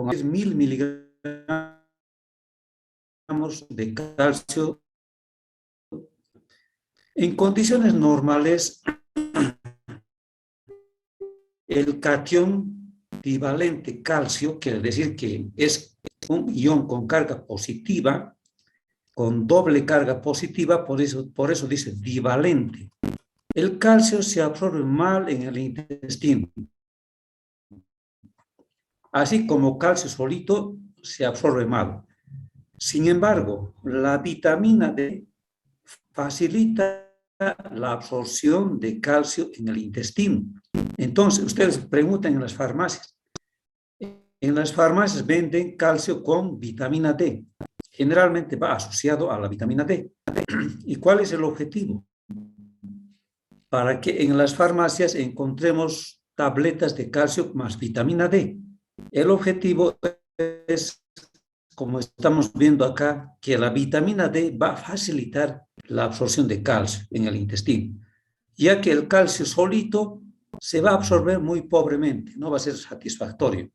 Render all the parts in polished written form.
con 1000 miligramos de calcio. En condiciones normales, el catión divalente calcio, quiere decir que es un ion con carga positiva, con doble carga positiva, por eso dice divalente. El calcio se absorbe mal en el intestino. Así como calcio solito se absorbe mal. Sin embargo, la vitamina D facilita la absorción de calcio en el intestino. Entonces, ustedes preguntan en las farmacias. En las farmacias venden calcio con vitamina D. Generalmente va asociado a la vitamina D. ¿Y cuál es el objetivo? Para que en las farmacias encontremos tabletas de calcio más vitamina D. El objetivo es, como estamos viendo acá, que la vitamina D va a facilitar la absorción de calcio en el intestino, ya que el calcio solito se va a absorber muy pobremente, no va a ser satisfactorio.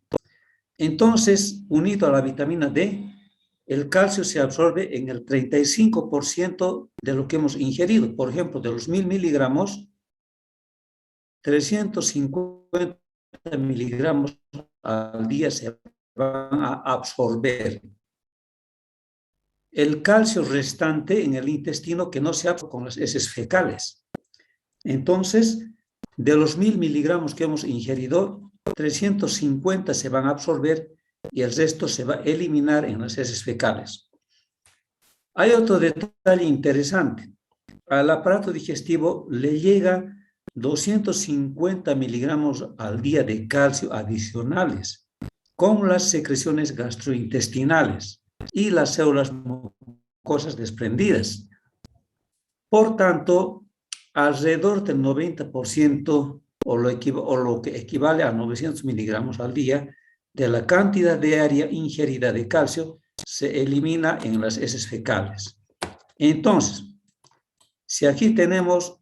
Entonces, unido a la vitamina D, el calcio se absorbe en el 35% de lo que hemos ingerido. Por ejemplo, de los 1000 miligramos, 350 miligramos al día se van a absorber. El calcio restante en el intestino que no se absorbe con las heces fecales. Entonces, de los 1000 miligramos que hemos ingerido, 350 se van a absorber y el resto se va a eliminar en las heces fecales. Hay otro detalle interesante. Al aparato digestivo le llega 250 miligramos al día de calcio adicionales con las secreciones gastrointestinales y las células mucosas desprendidas. Por tanto, alrededor del 90% o lo que equivale a 900 miligramos al día de la cantidad diaria ingerida de calcio se elimina en las heces fecales. Entonces, si aquí tenemos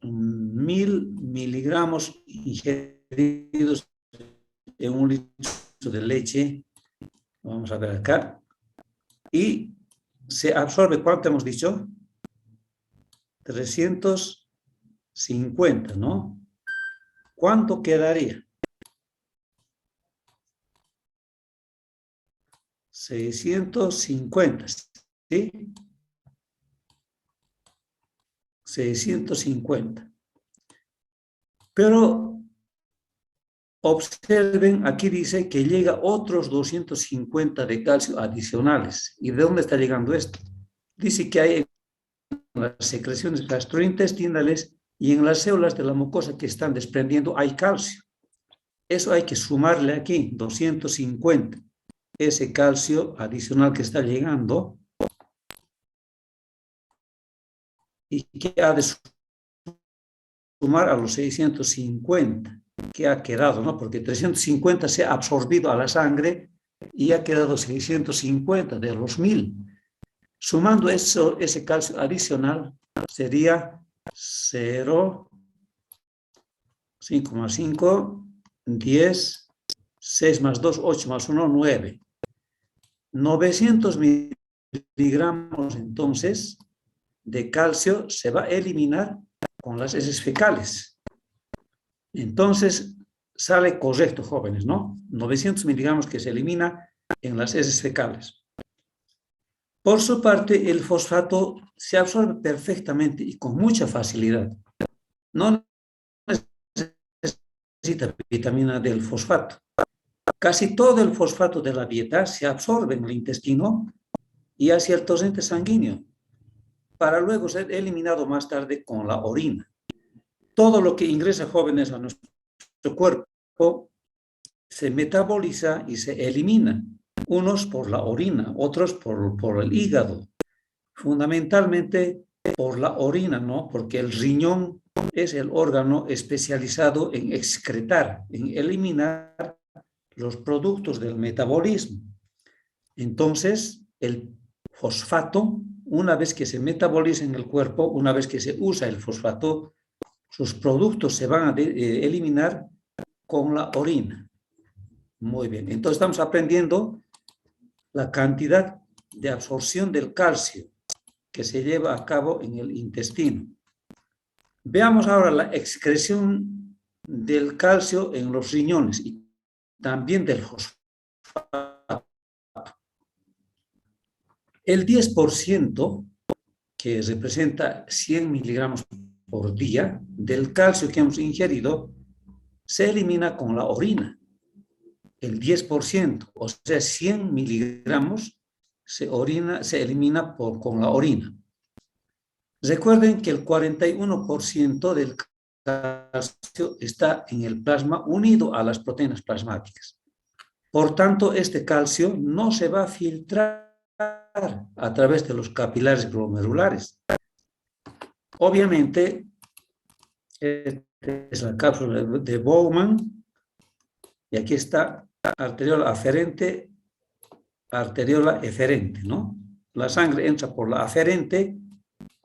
1000 miligramos ingeridos en un litro de leche, vamos a ver acá, y se absorbe, ¿cuánto hemos dicho? 350, ¿no? ¿Cuánto quedaría? 650, ¿sí? 650. Pero observen, aquí dice que llega otros 250 de calcio adicionales. ¿Y de dónde está llegando esto? Dice que hay en las secreciones gastrointestinales y en las células de la mucosa que están desprendiendo hay calcio. Eso hay que sumarle aquí, 250. Ese calcio adicional que está llegando y que ha de sumar a los 650 que ha quedado, ¿no? Porque 350 se ha absorbido a la sangre y ha quedado 650 de los 1000. Sumando eso, ese calcio adicional sería 0, 5,5, 10, 6 más 2, 8 más 1, 9. 900 miligramos entonces de calcio se va a eliminar con las heces fecales. Entonces sale correcto, jóvenes, ¿no? 900 miligramos que se elimina en las heces fecales. Por su parte, el fosfato se absorbe perfectamente y con mucha facilidad. No necesita vitamina del fosfato. Casi todo el fosfato de la dieta se absorbe en el intestino y hacia el torrente sanguíneo, para luego ser eliminado más tarde con la orina. Todo lo que ingresa, jóvenes, a nuestro cuerpo se metaboliza y se elimina. Unos por la orina, otros por el hígado. Fundamentalmente por la orina, ¿no? Porque el riñón es el órgano especializado en excretar, en eliminar los productos del metabolismo. Entonces, el fosfato, una vez que se metaboliza en el cuerpo, una vez que se usa el fosfato, sus productos se van a eliminar con la orina. Muy bien. Entonces estamos aprendiendo la cantidad de absorción del calcio que se lleva a cabo en el intestino. Veamos ahora la excreción del calcio en los riñones y también del fosfato. El 10%, que representa 100 miligramos por día, del calcio que hemos ingerido, se elimina con la orina. El 10%, o sea, 100 miligramos, se elimina con la orina. Recuerden que el 41% del calcio está en el plasma unido a las proteínas plasmáticas. Por tanto, este calcio no se va a filtrar a través de los capilares glomerulares. Obviamente, esta es la cápsula de Bowman, y aquí está arteriola aferente, arteriola eferente, ¿no? La sangre entra por la aferente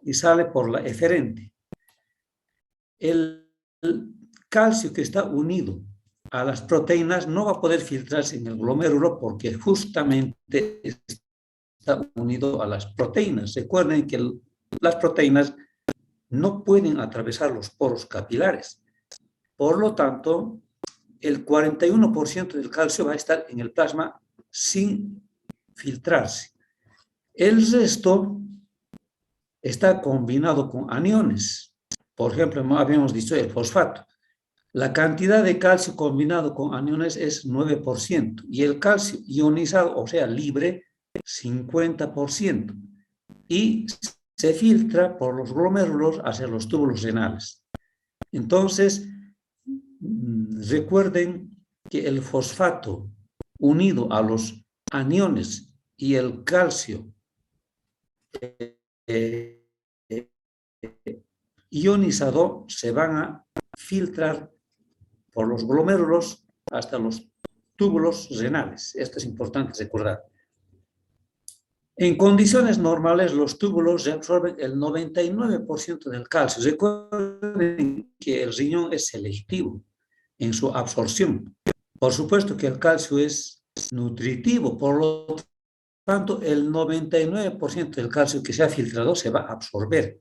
y sale por la eferente. El calcio que está unido a las proteínas no va a poder filtrarse en el glomérulo porque justamente está unido a las proteínas. Recuerden que las proteínas no pueden atravesar los poros capilares. Por lo tanto, el 41% del calcio va a estar en el plasma sin filtrarse. El resto está combinado con aniones. Por ejemplo, habíamos dicho el fosfato. La cantidad de calcio combinado con aniones es 9% y el calcio ionizado, o sea, libre, 50%. Y se filtra por los glomérulos hacia los túbulos renales. Entonces, recuerden que el fosfato unido a los aniones y el calcio ionizado se van a filtrar por los glomérulos hasta los túbulos renales. Esto es importante recordar. En condiciones normales, los túbulos reabsorben el 99% del calcio. Recuerden que el riñón es selectivo en su absorción. Por supuesto que el calcio es nutritivo, por lo tanto, el 99% del calcio que se ha filtrado se va a absorber.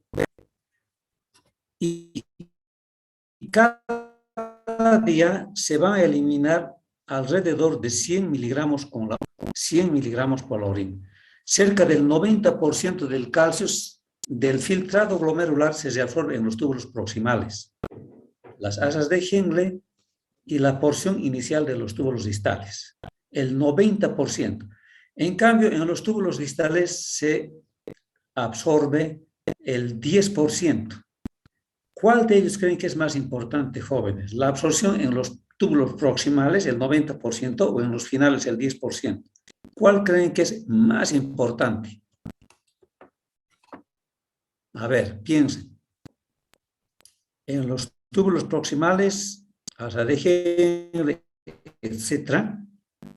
Y cada día se van a eliminar alrededor de 100 miligramos por la orina. Cerca del 90% del calcio del filtrado glomerular se reabsorbe en los túbulos proximales, las asas de Henle y la porción inicial de los túbulos distales. El 90%. En cambio, en los túbulos distales se absorbe el 10%. ¿Cuál de ellos creen que es más importante, jóvenes? ¿La absorción en los túbulos proximales, el 90%, o en los finales, el 10%? ¿Cuál creen que es más importante? A ver, piensen. En los túbulos proximales, asa de Henle, etcétera,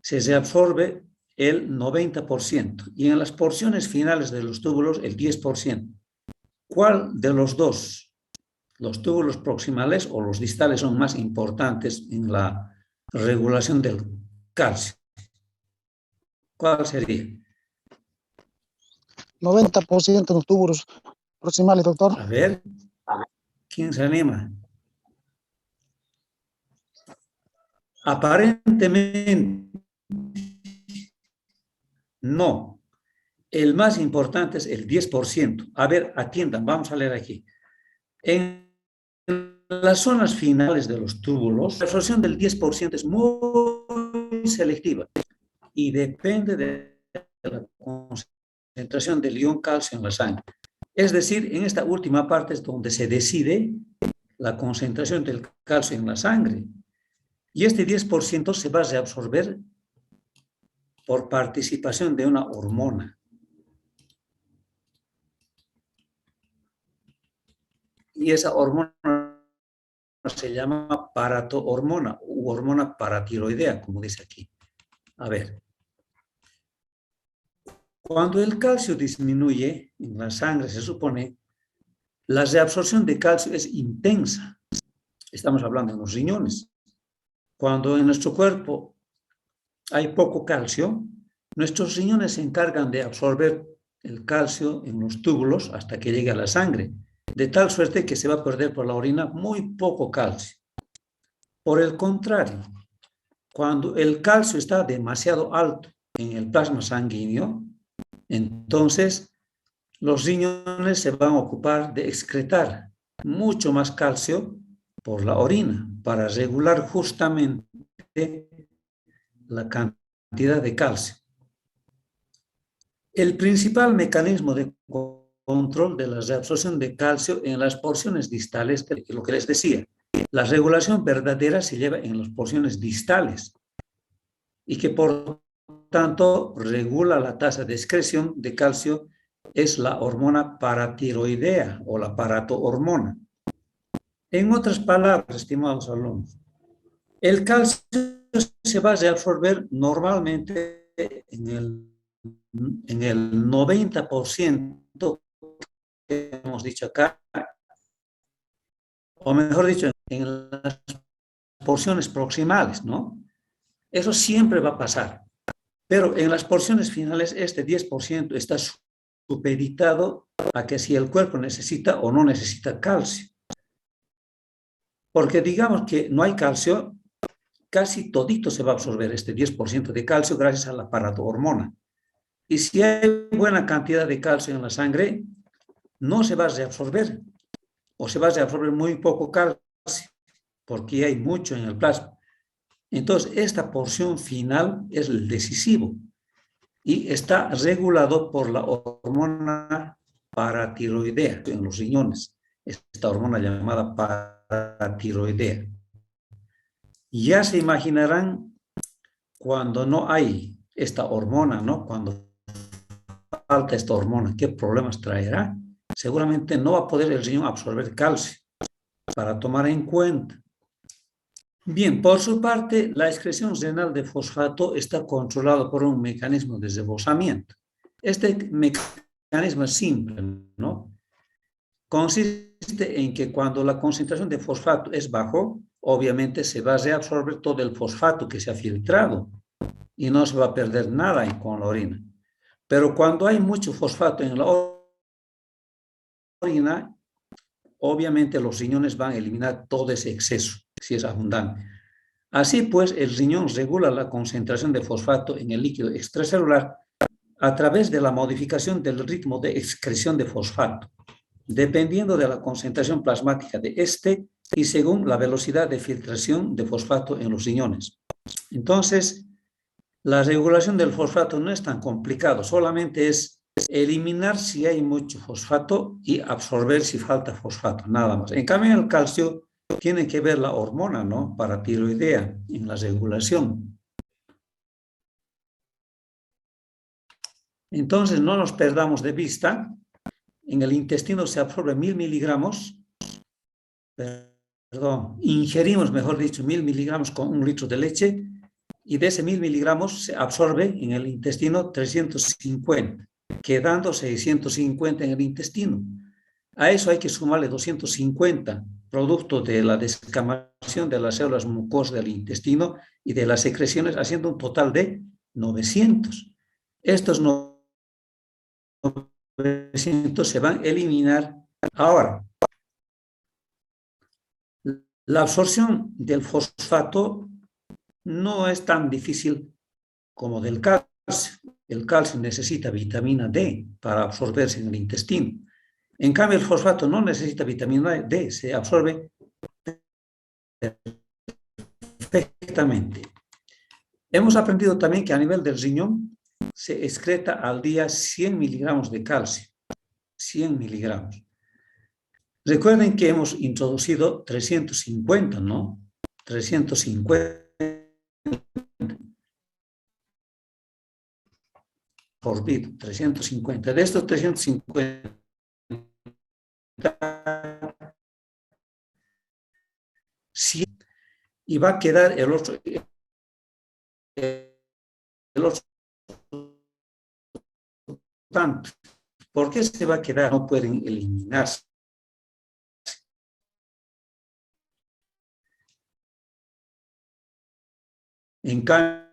se reabsorbe el 90% y en las porciones finales de los túbulos el 10%. ¿Cuál de los dos, los túbulos proximales o los distales, son más importantes en la regulación del calcio? ¿Cuál sería? 90% de los túbulos proximales, doctor. A ver, ¿quién se anima? Aparentemente, no. El más importante es el 10%. A ver, atiendan, vamos a leer aquí. En las zonas finales de los túbulos, la absorción del 10% es muy selectiva y depende de la concentración del ion calcio en la sangre. Es decir, en esta última parte es donde se decide la concentración del calcio en la sangre. Y este 10% se va a reabsorber por participación de una hormona. Y esa hormona se llama paratohormona u hormona paratiroidea, como dice aquí. A ver. Cuando el calcio disminuye en la sangre, se supone, la reabsorción de calcio es intensa. Estamos hablando de los riñones. Cuando en nuestro cuerpo hay poco calcio, nuestros riñones se encargan de absorber el calcio en los túbulos hasta que llegue a la sangre, de tal suerte que se va a perder por la orina muy poco calcio. Por el contrario, cuando el calcio está demasiado alto en el plasma sanguíneo, entonces los riñones se van a ocupar de excretar mucho más calcio por la orina para regular justamente la cantidad de calcio. El principal mecanismo de control de la reabsorción de calcio en las porciones distales, lo que les decía, la regulación verdadera se lleva en las porciones distales y que por tanto regula la tasa de excreción de calcio es la hormona paratiroidea o la paratohormona. En otras palabras, estimados alumnos, el calcio se va a reabsorber normalmente en el 90% que hemos dicho acá, o mejor dicho, en las porciones proximales, ¿no? Eso siempre va a pasar. Pero en las porciones finales, este 10% está supeditado a que si el cuerpo necesita o no necesita calcio. Porque digamos que no hay calcio, casi todito se va a absorber este 10% de calcio gracias a la paratohormona. Y si hay buena cantidad de calcio en la sangre, no se va a reabsorber o se va a reabsorber muy poco calcio porque hay mucho en el plasma. Entonces, esta porción final es el decisivo y está regulado por la hormona paratiroidea en los riñones, esta hormona llamada paratiroidea. Ya se imaginarán cuando no hay esta hormona, ¿no? Cuando falta esta hormona, ¿qué problemas traerá? Seguramente no va a poder el riñón absorber calcio para tomar en cuenta. Bien, por su parte, la excreción renal de fosfato está controlada por un mecanismo de rebosamiento. Este mecanismo es simple, ¿no? Consiste en que cuando la concentración de fosfato es bajo, obviamente se va a reabsorber todo el fosfato que se ha filtrado y no se va a perder nada con la orina. Pero cuando hay mucho fosfato en la orina, obviamente los riñones van a eliminar todo ese exceso, si es abundante. Así pues, el riñón regula la concentración de fosfato en el líquido extracelular a través de la modificación del ritmo de excreción de fosfato, dependiendo de la concentración plasmática de este y según la velocidad de filtración de fosfato en los riñones. Entonces, la regulación del fosfato no es tan complicado, solamente es eliminar si hay mucho fosfato y absorber si falta fosfato, nada más. En cambio, el calcio tiene que ver la hormona, ¿no? Paratiroidea en la regulación. Entonces, no nos perdamos de vista. En el intestino se absorbe 1000 miligramos, ingerimos, mejor dicho, 1000 miligramos con 1 litro de leche y de ese 1000 miligramos se absorbe en el intestino 350, quedando 650 en el intestino. A eso hay que sumarle 250, producto de la descamación de las células mucosas del intestino y de las secreciones, haciendo un total de 900. Estos 900 se van a eliminar. Ahora, la absorción del fosfato no es tan difícil como del calcio. El calcio necesita vitamina D para absorberse en el intestino. En cambio, el fosfato no necesita vitamina D, se absorbe perfectamente. Hemos aprendido también que a nivel del riñón se excreta al día 100 miligramos de calcio. 100 miligramos. Recuerden que hemos introducido 350, ¿no? 350 por bit, 350. De estos 350, y va a quedar el otro tanto. ¿Por qué se va a quedar? No pueden eliminarse. En cambio,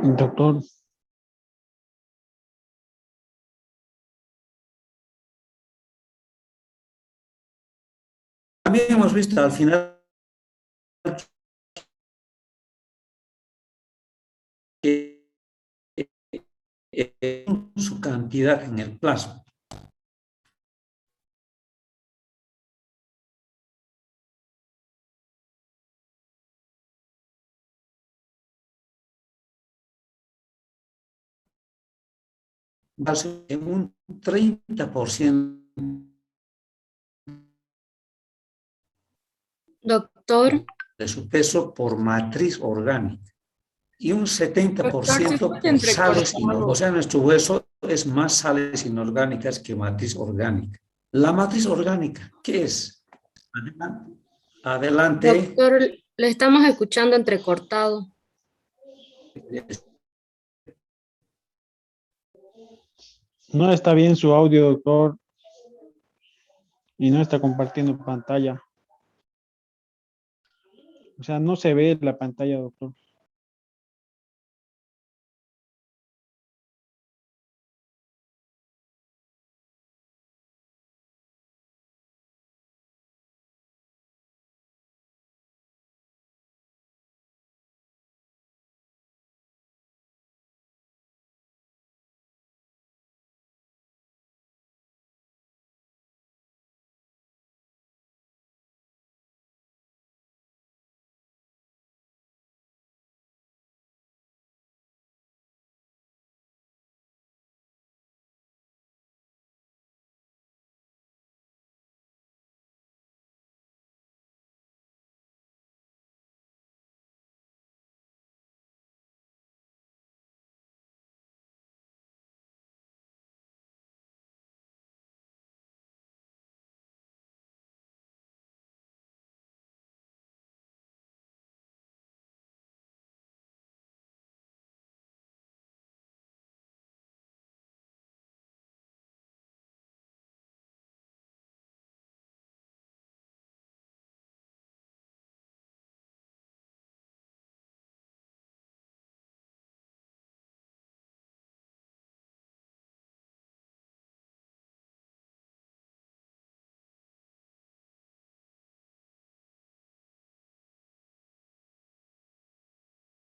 Doctor, También hemos visto al final que su cantidad en el plasma. En un 30% Doctor, de su peso por matriz orgánica y un doctor, se 70% escucha por sales inorgánicas. O entrecortado. sea, nuestro hueso es más sales inorgánicas que matriz orgánica. La matriz orgánica, ¿qué es? Adelante. Doctor, le estamos escuchando entrecortado. no está bien su audio, doctor, y no está compartiendo pantalla. O sea, no se ve la pantalla, doctor.